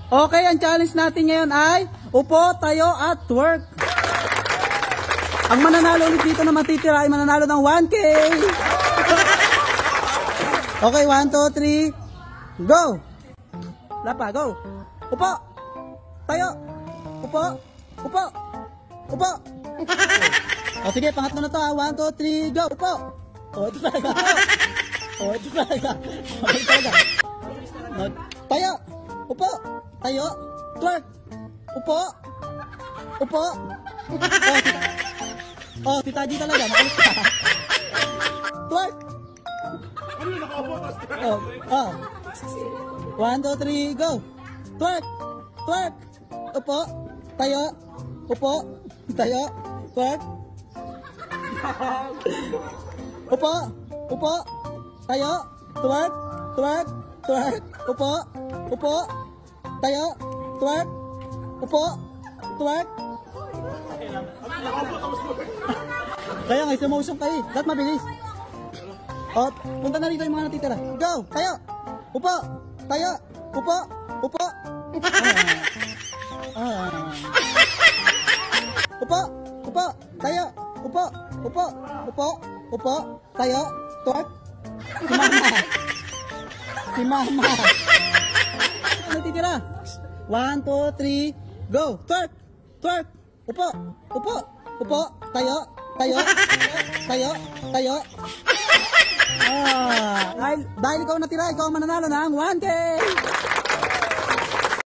Okay, ang challenge natin ngayon ay upo, tayo at twerk. Ang mananalo ulit dito na matitira ay mananalo ng 1K. Okay, 1, 2, 3, go! Lapa, go! Upo! Tayo! Upo! Upo! Upo! O sige, pangatlo na to ha. 1, 2, 3, go! Upo! O, ito talaga. O, ito talaga. O, ito talaga. Tayo! Upo! Tayo! Twerk! Upo! Upo! O, si Taji talaga. Makulit ka. Twerk! Oh. 1, 2, 3, go! Twerk! Twerk! Upo! Tayo! Upo! Tayo! Twerk! Upo! Upo! Tayo! Twerk! Twerk! Twerk! Upo! Upo! Tayo! Twerk! Upo! Twerk! Kaya nga, sumuusok kayo. Dapat mabilis. O, punta na rito yung mga natitira. Go! Tayo! Upo! Tayo! Upo! Upo! Upo! Upo! Tayo! Upo! Upo! Upo! Upo! Tayo! Twerk! Si Mama! Ano natitira? 1, 2, 3, go! Twerk! Twerk! Upo! Upo! Upo! Tayo! Tayo! Tayo! Tayo! Dahil ikaw natira, ikaw mananalo ng 1K!